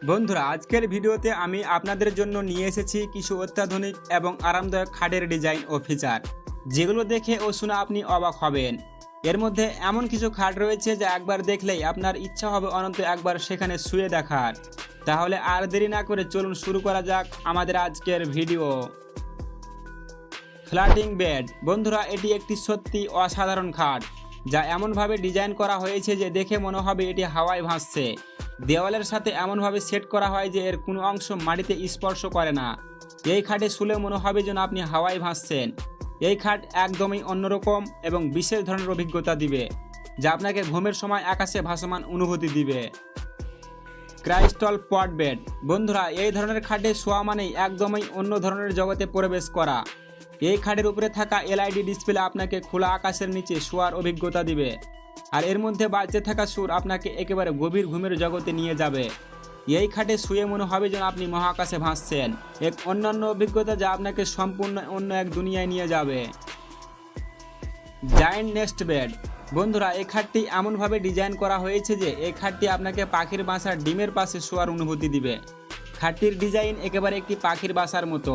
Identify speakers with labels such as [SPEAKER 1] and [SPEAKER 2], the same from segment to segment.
[SPEAKER 1] বন্ধুরা, আজকের ভিডিওতে আমি আপনাদের জন্য নিয়ে এসেছি কিছু অত্যাধুনিক এবং আরামদায়ক খাটের ডিজাইন ও ফিচার, যেগুলো দেখে ও শুনে আপনি অবাক হবেন। এর মধ্যে এমন কিছু খাট রয়েছে যা একবার দেখলেই আপনার ইচ্ছা হবে অনন্ত একবার সেখানে শুয়ে দেখার। তাহলে আর দেরি না করে চলুন শুরু করা যাক আমাদের আজকের ভিডিও। ফ্ল্যাটিং বেড। বন্ধুরা, এটি একটি সত্যি অসাধারণ খাট, যা এমনভাবে ডিজাইন করা হয়েছে যে দেখে মনে হবে এটি হাওয়ায় ভাসছে। দেওয়ালের সাথে এমনভাবে সেট করা হয় যে এর কোনো অংশ মাটিতে স্পর্শ করে না। এই খাটে শুলে মনে হবে যেন আপনি হাওয়ায় ভাসছেন। এই খাট একদমই অন্যরকম এবং বিশেষ ধরনের অভিজ্ঞতা দিবে, যা আপনাকে ঘুমের সময় আকাশে ভাসমান অনুভূতি দিবে। ক্রাইস্টাল পট বেড। বন্ধুরা, এই ধরনের খাটে শোয়া মানেই একদমই অন্য ধরনের জগতে প্রবেশ করা। এই খাটের উপরে থাকা এলইডি ডিসপ্লে আপনাকে খোলা আকাশের নিচে শোয়ার অভিজ্ঞতা দিবে, আর এর মধ্যে বাজতে থাকা সুর আপনাকে একেবারে গভীর ঘুমের জগতে নিয়ে যাবে। এই খাটে শুয়ে মনে হবে যেন আপনি মহাকাশে ভাসছেন, এক অন্যান্য অভিজ্ঞতা যা আপনাকে সম্পূর্ণ অন্য এক দুনিয়ায় নিয়ে যাবে। Giant nest bed. বন্ধুরা, এই খাটটি এমনভাবে ডিজাইন করা হয়েছে যে এই খাটটি আপনাকে পাখির বাসার ডিমের পাশে শোয়ার অনুভূতি দিবে। খাটটির ডিজাইন একেবারে একটি পাখির বাসার মতো,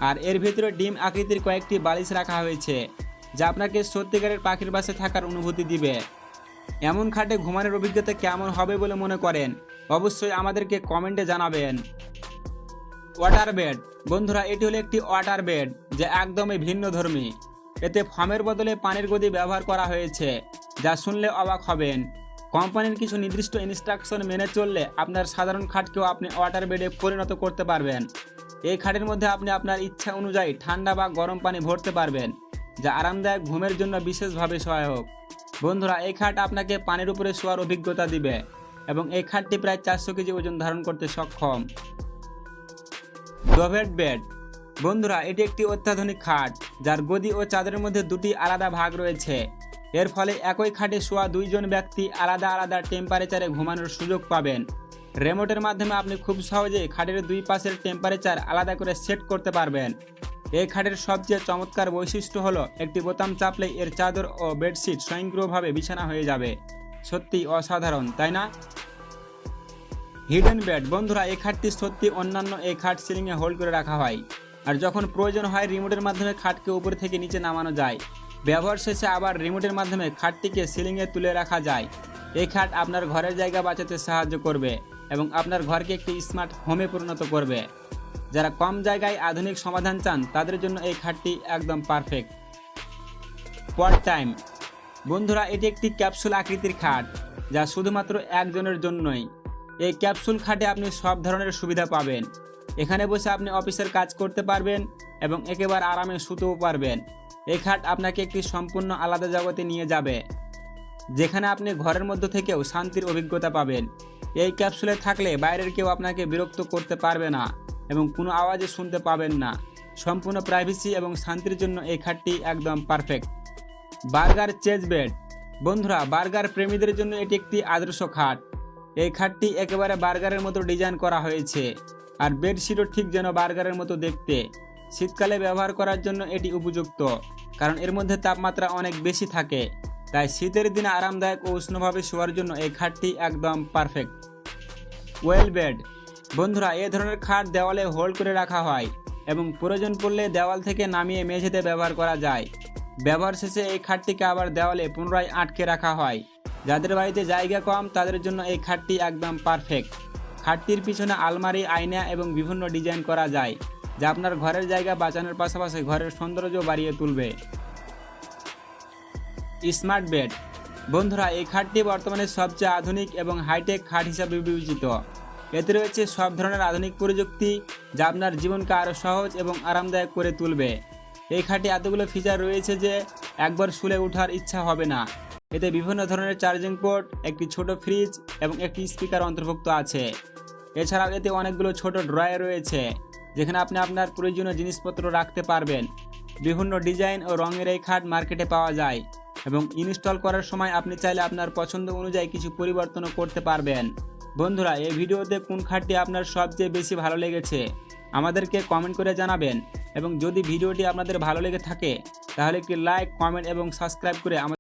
[SPEAKER 1] আর এর ভিতরে ডিম আকৃতির কয়েকটি বালিশ রাখা হয়েছে, যা আপনাকে সত্যিকারের পাখির বাসে থাকার অনুভূতি দিবে। এমন খাটে ঘুমানোর অভিজ্ঞতা কেমন হবে বলে মনে করেন, অবশ্যই আমাদেরকে কমেন্টে জানাবেন। Water bed. বন্ধুরা, এটি হলো একটি ওয়াটার বেড যা একদমই ভিন্নধর্মী। এতে ফোমের বদলে পানির গদি ব্যবহার করা হয়েছে, যা শুনলে অবাক হবেন। কোম্পানির কিছু নির্দিষ্ট ইনস্ট্রাকশন মেনে চললে আপনার সাধারণ খাটকেও আপনি ওয়াটার বেডে পরিণত করতে পারবেন। এই খাটের মধ্যে আপনি আপনার ইচ্ছা অনুযায়ী ঠান্ডা বা গরম পানি ভরতে পারবেন, যা আরামদায়ক ঘুমের জন্য বিশেষভাবে সহায়ক। বন্ধুরা, এই খাট আপনাকে পানির উপরে শোয়ার অভিজ্ঞতা দিবে এবং এই খাটটি প্রায় 400 কেজি ওজন ধারণ করতে সক্ষম। ডোভেট বেড। বন্ধুরা, এটি একটি অত্যাধুনিক খাট যার গদি ও চাদরের মধ্যে দুটি আলাদা ভাগ রয়েছে। এর ফলে একই খাটে শোয়া দুইজন ব্যক্তি আলাদা আলাদা টেম্পারেচারে ঘুমানোর সুযোগ পাবেন। রিমোটের মাধ্যমে আপনি খুব সহজেই খাটের দুই পাশের টেম্পারেচার আলাদা করে সেট করতে পারবেন। এই খাটের সবচেয়ে চমৎকার বৈশিষ্ট্য হলো একটি বোতাম চাপলেই এর চাদর ও বেডশিট স্বয়ংক্রিয়ভাবে বিছানা হয়ে যাবে। সত্যি অসাধারণ, তাই না? Hidden bed. বন্ধুরা, এই খাটটি সত্যি অন্যান্য। এই খাট সিলিংয়ে হোল্ড করে রাখা হয়, আর যখন প্রয়োজন হয় রিমোটের মাধ্যমে খাটকে উপর থেকে নিচে নামানো যায়। ব্যবহার শেষে আবার রিমোটের মাধ্যমে খাটটিকে সিলিংয়ে তুলে রাখা যায়। এই খাট আপনার ঘরের জায়গা বাঁচাতে সাহায্য করবে এবং আপনার ঘরকে একটি স্মার্ট হোমে পরিণত করবে। যারা কম জায়গায় আধুনিক সমাধান চান তাদের জন্য এই খাটটি একদম পারফেক্ট। পট টাইম। বন্ধুরা, এটি একটি ক্যাপসুল আকৃতির খাট যা শুধুমাত্র একজনের জন্যই। এই ক্যাপসুল খাটে আপনি সব ধরনের সুবিধা পাবেন। এখানে বসে আপনি অফিসের কাজ করতে পারবেন এবং একেবারে আরামে শুতেও পারবেন। এই খাট আপনাকে একটি সম্পূর্ণ আলাদা জগতে নিয়ে যাবে, যেখানে আপনি ঘরের মধ্যে থেকেও শান্তির অভিজ্ঞতা পাবেন। এই ক্যাপসুলে থাকলে বাইরের কেউ আপনাকে বিরক্ত করতে পারবে না এবং কোনো আওয়াজে শুনতে পাবেন না। সম্পূর্ণ প্রাইভেসি এবং শান্তির জন্য এই খাটটি একদম পারফেক্ট। Burger chase bed. বন্ধুরা, বার্গার প্রেমীদের জন্য এটি একটি আদর্শ খাট। এই খাটটি একেবারে বার্গারের মতো ডিজাইন করা হয়েছে, আর বেডশিটও ঠিক যেন বার্গারের মতো দেখতে। শীতকালে ব্যবহার করার জন্য এটি উপযুক্ত, কারণ এর মধ্যে তাপমাত্রা অনেক বেশি থাকে। তাই শীতের দিনে আরামদায়ক ও উষ্ণভাবে শোয়ার জন্য এই খাটটি একদম পারফেক্ট। Well bed. বন্ধুরা, এই ধরনের খাট দেওয়ালে হোল্ড করে রাখা হয় এবং প্রয়োজন পড়লে দেওয়াল থেকে নামিয়ে মেঝেতে ব্যবহার করা যায়। ব্যবহার শেষে এই খাটটিকে আবার দেওয়ালে পুনরায় আটকে রাখা হয়। যাদের বাড়িতে জায়গা কম তাদের জন্য এই খাটটি একদম পারফেক্ট। খাটটির পিছনে আলমারি, আয়না এবং বিভিন্ন ডিজাইন করা যায়, যা আপনার ঘরের জায়গা বাঁচানোর পাশাপাশি ঘরের সৌন্দর্য বাড়িয়ে তুলবে। Smart bed. বন্ধুরা, এই খাটটি বর্তমানে সবচেয়ে আধুনিক এবং হাইটেক খাট হিসাবে বিবেচিত। এতে রয়েছে সব ধরনের আধুনিক প্রযুক্তি, যা আপনার জীবনকে আরও সহজ এবং আরামদায়ক করে তুলবে। এই খাটে এতগুলো ফিচার রয়েছে যে একবার শুলে ওঠার ইচ্ছা হবে না। এতে বিভিন্ন ধরনের চার্জিং পোর্ট, একটি ছোট ফ্রিজ এবং একটি স্পিকার অন্তর্ভুক্ত আছে। এছাড়াও এতে অনেকগুলো ছোট ড্রয়ার রয়েছে, যেখানে আপনি আপনার প্রয়োজনীয় জিনিসপত্র রাখতে পারবেন। বিভিন্ন ডিজাইন ও রঙের এই খাট মার্কেটে পাওয়া যায় এবং ইনস্টল করার সময় আপনি চাইলে আপনার পছন্দ অনুযায়ী কিছু পরিবর্তনও করতে পারবেন। বন্ধুরা, এই ভিডিওতে কোন খাটটি আপনার সবচেয়ে বেশি ভালো লেগেছে আমাদেরকে কমেন্ট করে জানাবেন, এবং যদি ভিডিওটি আপনাদের ভালো লেগে থাকে তাহলে একটি লাইক, কমেন্ট এবং সাবস্ক্রাইব করে আমাদের